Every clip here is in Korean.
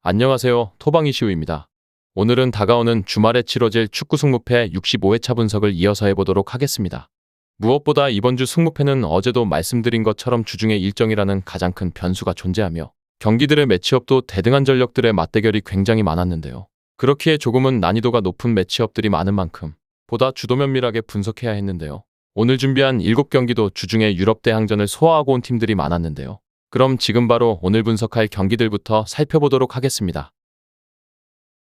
안녕하세요. 토방이시우입니다. 오늘은 다가오는 주말에 치러질 축구 승무패 65회차 분석을 이어서 해보도록 하겠습니다. 무엇보다 이번 주 승무패는 어제도 말씀드린 것처럼 주중의 일정이라는 가장 큰 변수가 존재하며 경기들의 매치업도 대등한 전력들의 맞대결이 굉장히 많았는데요. 그렇기에 조금은 난이도가 높은 매치업들이 많은 만큼 보다 주도 면밀하게 분석해야 했는데요. 오늘 준비한 7경기도 주중에 유럽 대항전을 소화하고 온 팀들이 많았는데요. 그럼 지금 바로 오늘 분석할 경기들부터 살펴보도록 하겠습니다.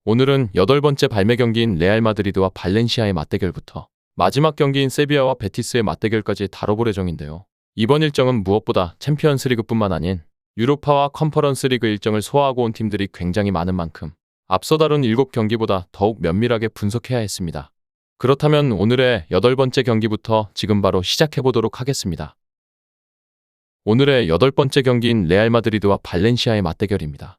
오늘은 8번째 발매 경기인 레알 마드리드와 발렌시아의 맞대결부터 마지막 경기인 세비야와 베티스의 맞대결까지 다뤄볼 예정인데요. 이번 일정은 무엇보다 챔피언스 리그뿐만 아닌 유로파와 컨퍼런스 리그 일정을 소화하고 온 팀들이 굉장히 많은 만큼 앞서 다룬 7경기보다 더욱 면밀하게 분석해야 했습니다. 그렇다면 오늘의 8번째 경기부터 지금 바로 시작해보도록 하겠습니다. 오늘의 8번째 경기인 레알 마드리드와 발렌시아의 맞대결입니다.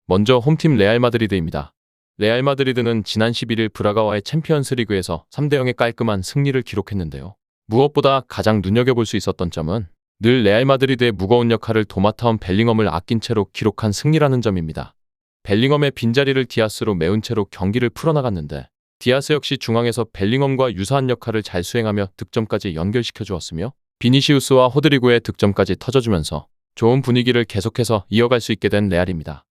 먼저 홈팀 레알 마드리드입니다. 레알 마드리드는 지난 11일 브라가와의 챔피언스 리그에서 3대0의 깔끔한 승리를 기록했는데요. 무엇보다 가장 눈여겨볼 수 있었던 점은 늘 레알 마드리드의 무거운 역할을 도맡아온 벨링엄을 아낀 채로 기록한 승리라는 점입니다. 벨링엄의 빈자리를 디아스로 메운 채로 경기를 풀어나갔는데 디아스 역시 중앙에서 벨링엄과 유사한 역할을 잘 수행하며 득점까지 연결시켜 주었으며 비니시우스와 호드리구의 득점까지 터져주면서 좋은 분위기를 계속해서 이어갈 수 있게 된 레알입니다.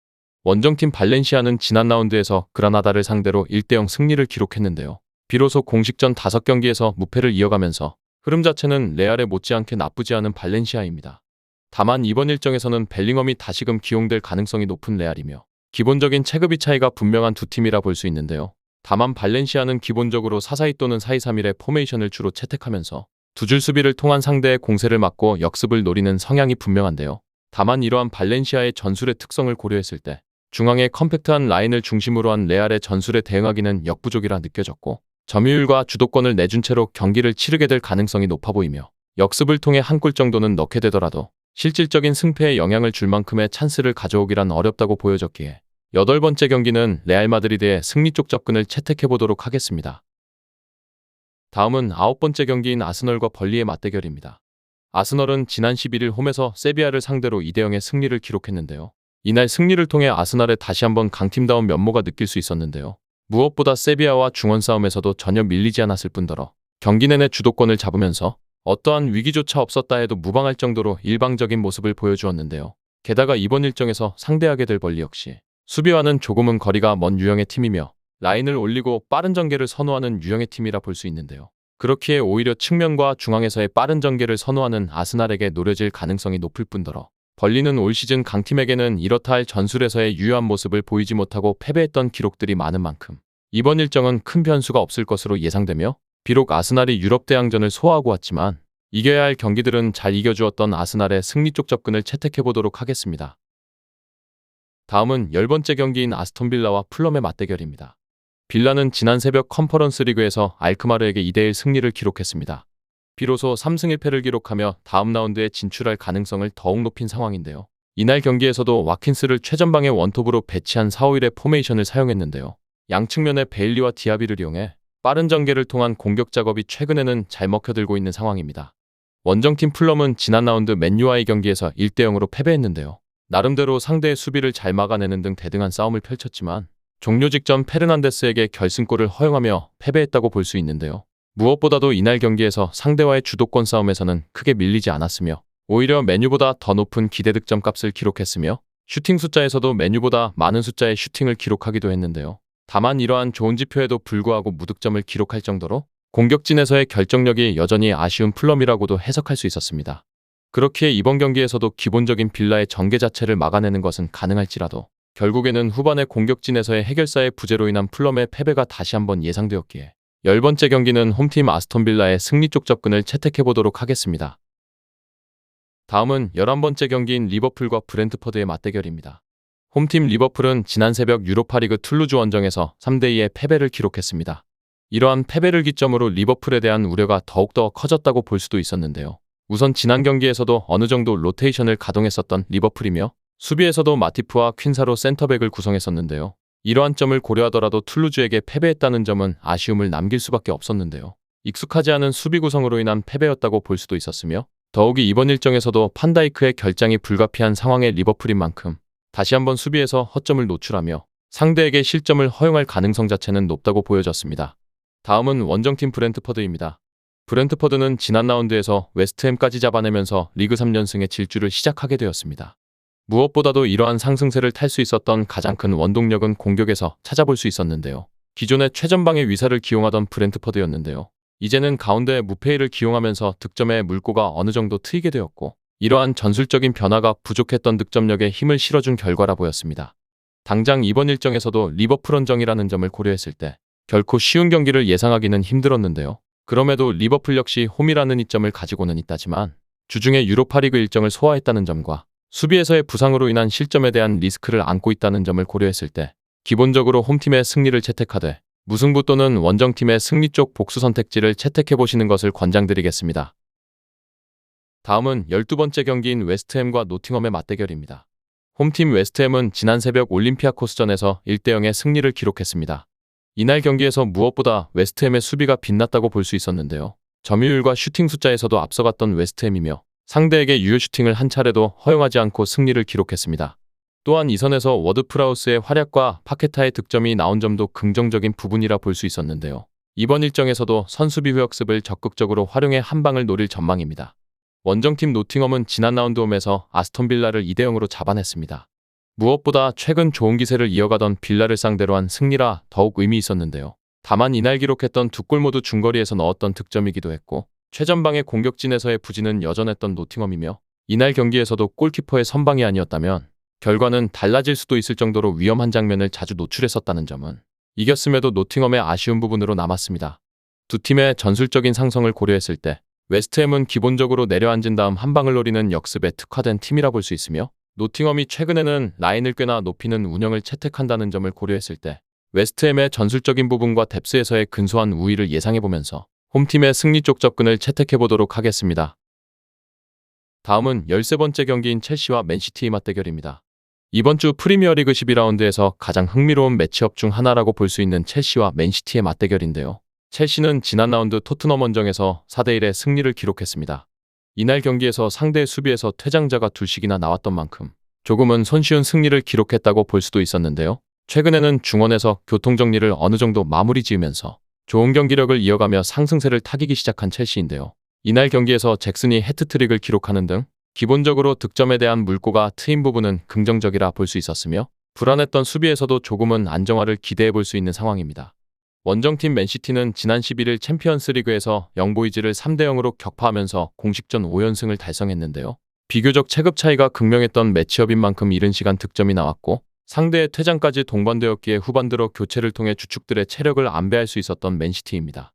원정팀 발렌시아는 지난 라운드에서 그라나다를 상대로 1대0 승리를 기록했는데요. 비로소 공식전 5경기에서 무패를 이어가면서 흐름 자체는 레알에 못지않게 나쁘지 않은 발렌시아입니다. 다만 이번 일정에서는 벨링엄이 다시금 기용될 가능성이 높은 레알이며 기본적인 체급이 차이가 분명한 두 팀이라 볼 수 있는데요. 다만 발렌시아는 기본적으로 4-4-2 또는 4-2-3-1의 포메이션을 주로 채택하면서 두 줄 수비를 통한 상대의 공세를 막고 역습을 노리는 성향이 분명한데요. 다만 이러한 발렌시아의 전술의 특성을 고려했을 때 중앙의 컴팩트한 라인을 중심으로 한 레알의 전술에 대응하기는 역부족이라 느껴졌고 점유율과 주도권을 내준 채로 경기를 치르게 될 가능성이 높아 보이며 역습을 통해 한 골 정도는 넣게 되더라도 실질적인 승패에 영향을 줄 만큼의 찬스를 가져오기란 어렵다고 보여졌기에 8번째 경기는 레알 마드리드의 승리 쪽 접근을 채택해보도록 하겠습니다. 다음은 9번째 경기인 아스널과 벌리의 맞대결입니다. 아스널은 지난 11일 홈에서 세비야를 상대로 2대0의 승리를 기록했는데요. 이날 승리를 통해 아스날의 다시 한번 강팀다운 면모가 느낄 수 있었는데요. 무엇보다 세비야와 중원 싸움에서도 전혀 밀리지 않았을 뿐더러 경기 내내 주도권을 잡으면서 어떠한 위기조차 없었다 해도 무방할 정도로 일방적인 모습을 보여주었는데요. 게다가 이번 일정에서 상대하게 될 벌리 역시 수비와는 조금은 거리가 먼 유형의 팀이며 라인을 올리고 빠른 전개를 선호하는 유형의 팀이라 볼 수 있는데요. 그렇기에 오히려 측면과 중앙에서의 빠른 전개를 선호하는 아스날에게 노려질 가능성이 높을 뿐더러 벌리는 올 시즌 강팀에게는 이렇다 할 전술에서의 유효한 모습을 보이지 못하고 패배했던 기록들이 많은 만큼 이번 일정은 큰 변수가 없을 것으로 예상되며 비록 아스날이 유럽 대항전을 소화하고 왔지만 이겨야 할 경기들은 잘 이겨주었던 아스날의 승리 쪽 접근을 채택해보도록 하겠습니다. 다음은 10번째 경기인 아스톤 빌라와 풀럼의 맞대결입니다. 빌라는 지난 새벽 컨퍼런스 리그에서 알크마르에게 2대1 승리를 기록했습니다. 비로소 3승 1패를 기록하며 다음 라운드에 진출할 가능성을 더욱 높인 상황인데요. 이날 경기에서도 와킨스를 최전방의 원톱으로 배치한 4-5-1의 포메이션을 사용했는데요. 양측면의 베일리와 디아비를 이용해 빠른 전개를 통한 공격 작업이 최근에는 잘 먹혀들고 있는 상황입니다. 원정팀 풀럼은 지난 라운드 맨유와의 경기에서 1대0으로 패배했는데요. 나름대로 상대의 수비를 잘 막아내는 등 대등한 싸움을 펼쳤지만 종료 직전 페르난데스에게 결승골을 허용하며 패배했다고 볼 수 있는데요. 무엇보다도 이날 경기에서 상대와의 주도권 싸움에서는 크게 밀리지 않았으며 오히려 메뉴보다 더 높은 기대 득점 값을 기록했으며 슈팅 숫자에서도 메뉴보다 많은 숫자의 슈팅을 기록하기도 했는데요. 다만 이러한 좋은 지표에도 불구하고 무득점을 기록할 정도로 공격진에서의 결정력이 여전히 아쉬운 풀럼이라고도 해석할 수 있었습니다. 그렇기에 이번 경기에서도 기본적인 빌라의 전개 자체를 막아내는 것은 가능할지라도 결국에는 후반의 공격진에서의 해결사의 부재로 인한 풀럼의 패배가 다시 한번 예상되었기에 10번째 경기는 홈팀 아스톤 빌라의 승리 쪽 접근을 채택해보도록 하겠습니다. 다음은 11번째 경기인 리버풀과 브렌트퍼드의 맞대결입니다. 홈팀 리버풀은 지난 새벽 유로파리그 툴루즈 원정에서 3대2의 패배를 기록했습니다. 이러한 패배를 기점으로 리버풀에 대한 우려가 더욱더 커졌다고 볼 수도 있었는데요. 우선 지난 경기에서도 어느 정도 로테이션을 가동했었던 리버풀이며 수비에서도 마티프와 퀸사로 센터백을 구성했었는데요. 이러한 점을 고려하더라도 툴루즈에게 패배했다는 점은 아쉬움을 남길 수밖에 없었는데요. 익숙하지 않은 수비 구성으로 인한 패배였다고 볼 수도 있었으며 더욱이 이번 일정에서도 판다이크의 결장이 불가피한 상황의 리버풀인 만큼 다시 한번 수비에서 허점을 노출하며 상대에게 실점을 허용할 가능성 자체는 높다고 보여졌습니다. 다음은 원정팀 브렌트퍼드입니다. 브렌트퍼드는 지난 라운드에서 웨스트햄까지 잡아내면서 리그 3연승의 질주를 시작하게 되었습니다. 무엇보다도 이러한 상승세를 탈 수 있었던 가장 큰 원동력은 공격에서 찾아볼 수 있었는데요. 기존의 최전방의 위사를 기용하던 브렌트퍼드였는데요. 이제는 가운데 무페이를 기용하면서 득점의 물꼬가 어느 정도 트이게 되었고, 이러한 전술적인 변화가 부족했던 득점력에 힘을 실어준 결과라 보였습니다. 당장 이번 일정에서도 리버풀 원정이라는 점을 고려했을 때 결코 쉬운 경기를 예상하기는 힘들었는데요. 그럼에도 리버풀 역시 홈이라는 이점을 가지고는 있다지만 주중에 유로파리그 일정을 소화했다는 점과 수비에서의 부상으로 인한 실점에 대한 리스크를 안고 있다는 점을 고려했을 때 기본적으로 홈팀의 승리를 채택하되 무승부 또는 원정팀의 승리 쪽 복수 선택지를 채택해보시는 것을 권장드리겠습니다. 다음은 12번째 경기인 웨스트햄과 노팅엄의 맞대결입니다. 홈팀 웨스트햄은 지난 새벽 올림피아코스전에서 1대0의 승리를 기록했습니다. 이날 경기에서 무엇보다 웨스트햄의 수비가 빛났다고 볼 수 있었는데요. 점유율과 슈팅 숫자에서도 앞서갔던 웨스트햄이며 상대에게 유효 슈팅을 한 차례도 허용하지 않고 승리를 기록했습니다. 또한 이 선에서 워드-프라우스의 활약과 파케타의 득점이 나온 점도 긍정적인 부분이라 볼 수 있었는데요. 이번 일정에서도 선수비 후역습을 적극적으로 활용해 한 방을 노릴 전망입니다. 원정팀 노팅엄은 지난 라운드 홈에서 아스톤 빌라를 2대0으로 잡아냈습니다. 무엇보다 최근 좋은 기세를 이어가던 빌라를 상대로 한 승리라 더욱 의미 있었는데요. 다만 이날 기록했던 두 골 모두 중거리에서 넣었던 득점이기도 했고 최전방의 공격진에서의 부진은 여전했던 노팅엄이며 이날 경기에서도 골키퍼의 선방이 아니었다면 결과는 달라질 수도 있을 정도로 위험한 장면을 자주 노출했었다는 점은 이겼음에도 노팅엄의 아쉬운 부분으로 남았습니다. 두 팀의 전술적인 상성을 고려했을 때 웨스트햄은 기본적으로 내려앉은 다음 한 방을 노리는 역습에 특화된 팀이라 볼 수 있으며 노팅엄이 최근에는 라인을 꽤나 높이는 운영을 채택한다는 점을 고려했을 때 웨스트햄의 전술적인 부분과 뎁스에서의 근소한 우위를 예상해보면서 홈팀의 승리 쪽 접근을 채택해보도록 하겠습니다. 다음은 13번째 경기인 첼시와 맨시티의 맞대결입니다. 이번 주 프리미어리그 12라운드에서 가장 흥미로운 매치업 중 하나라고 볼 수 있는 첼시와 맨시티의 맞대결인데요. 첼시는 지난 라운드 토트넘 원정에서 4대1의 승리를 기록했습니다. 이날 경기에서 상대 수비에서 퇴장자가 둘씩이나 나왔던 만큼 조금은 손쉬운 승리를 기록했다고 볼 수도 있었는데요. 최근에는 중원에서 교통정리를 어느 정도 마무리 지으면서 좋은 경기력을 이어가며 상승세를 타기기 시작한 첼시인데요. 이날 경기에서 잭슨이 해트트릭을 기록하는 등 기본적으로 득점에 대한 물꼬가 트인 부분은 긍정적이라 볼 수 있었으며 불안했던 수비에서도 조금은 안정화를 기대해 볼 수 있는 상황입니다. 원정팀 맨시티는 지난 11일 챔피언스리그에서 영보이즈를 3대0으로 격파하면서 공식전 5연승을 달성했는데요. 비교적 체급 차이가 극명했던 매치업인 만큼 이른 시간 득점이 나왔고 상대의 퇴장까지 동반되었기에 후반 들어 교체를 통해 주축들의 체력을 안배할 수 있었던 맨시티입니다.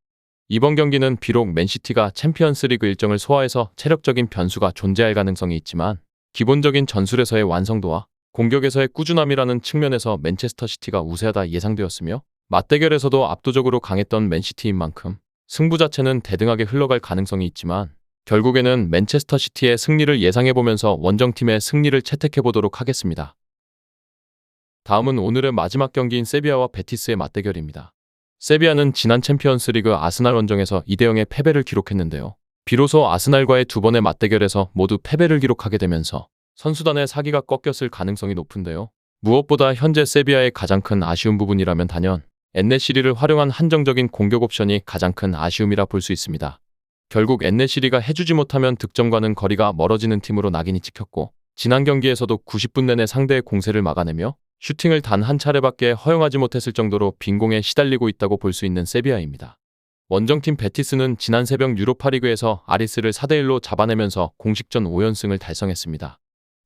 이번 경기는 비록 맨시티가 챔피언스리그 일정을 소화해서 체력적인 변수가 존재할 가능성이 있지만 기본적인 전술에서의 완성도와 공격에서의 꾸준함이라는 측면에서 맨체스터 시티가 우세하다 예상되었으며 맞대결에서도 압도적으로 강했던 맨시티인 만큼 승부 자체는 대등하게 흘러갈 가능성이 있지만 결국에는 맨체스터 시티의 승리를 예상해보면서 원정팀의 승리를 채택해보도록 하겠습니다. 다음은 오늘의 마지막 경기인 세비야와 베티스의 맞대결입니다. 세비야는 지난 챔피언스리그 아스날 원정에서 2대0의 패배를 기록했는데요. 비로소 아스날과의 두 번의 맞대결에서 모두 패배를 기록하게 되면서 선수단의 사기가 꺾였을 가능성이 높은데요. 무엇보다 현재 세비야의 가장 큰 아쉬운 부분이라면 단연 엔네시리를 활용한 한정적인 공격 옵션이 가장 큰 아쉬움이라 볼 수 있습니다. 결국 엔네시리가 해주지 못하면 득점과는 거리가 멀어지는 팀으로 낙인이 찍혔고 지난 경기에서도 90분 내내 상대의 공세를 막아내며 슈팅을 단 한 차례밖에 허용하지 못했을 정도로 빈공에 시달리고 있다고 볼 수 있는 세비야입니다. 원정팀 베티스는 지난 새벽 유로파리그에서 아리스를 4대1로 잡아내면서 공식전 5연승을 달성했습니다.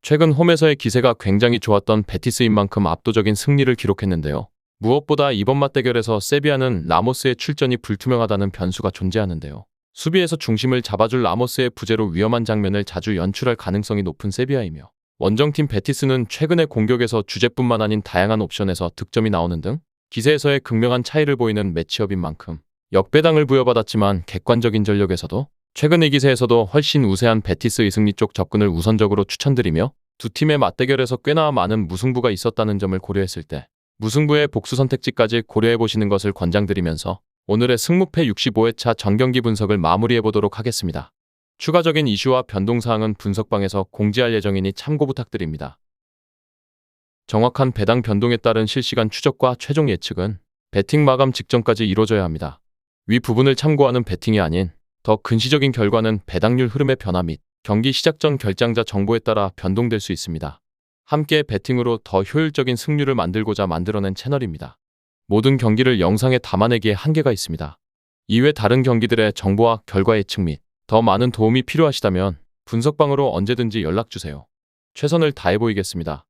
최근 홈에서의 기세가 굉장히 좋았던 베티스인 만큼 압도적인 승리를 기록했는데요. 무엇보다 이번 맞대결에서 세비야는 라모스의 출전이 불투명하다는 변수가 존재하는데요. 수비에서 중심을 잡아줄 라모스의 부재로 위험한 장면을 자주 연출할 가능성이 높은 세비야이며 원정팀 베티스는 최근의 공격에서 주제뿐만 아닌 다양한 옵션에서 득점이 나오는 등 기세에서의 극명한 차이를 보이는 매치업인 만큼 역배당을 부여받았지만 객관적인 전력에서도 최근의 기세에서도 훨씬 우세한 베티스의 승리 쪽 접근을 우선적으로 추천드리며 두 팀의 맞대결에서 꽤나 많은 무승부가 있었다는 점을 고려했을 때 무승부의 복수 선택지까지 고려해보시는 것을 권장드리면서 오늘의 승무패 65회차 전경기 분석을 마무리해보도록 하겠습니다. 추가적인 이슈와 변동사항은 분석방에서 공지할 예정이니 참고 부탁드립니다. 정확한 배당 변동에 따른 실시간 추적과 최종 예측은 베팅 마감 직전까지 이루어져야 합니다. 위 부분을 참고하는 베팅이 아닌 더 근시적인 결과는 배당률 흐름의 변화 및 경기 시작 전 결장자 정보에 따라 변동될 수 있습니다. 함께 베팅으로 더 효율적인 승률을 만들고자 만들어낸 채널입니다. 모든 경기를 영상에 담아내기에 한계가 있습니다. 이외 다른 경기들의 정보와 결과 예측 및 더 많은 도움이 필요하시다면 분석방으로 언제든지 연락주세요. 최선을 다해 보이겠습니다.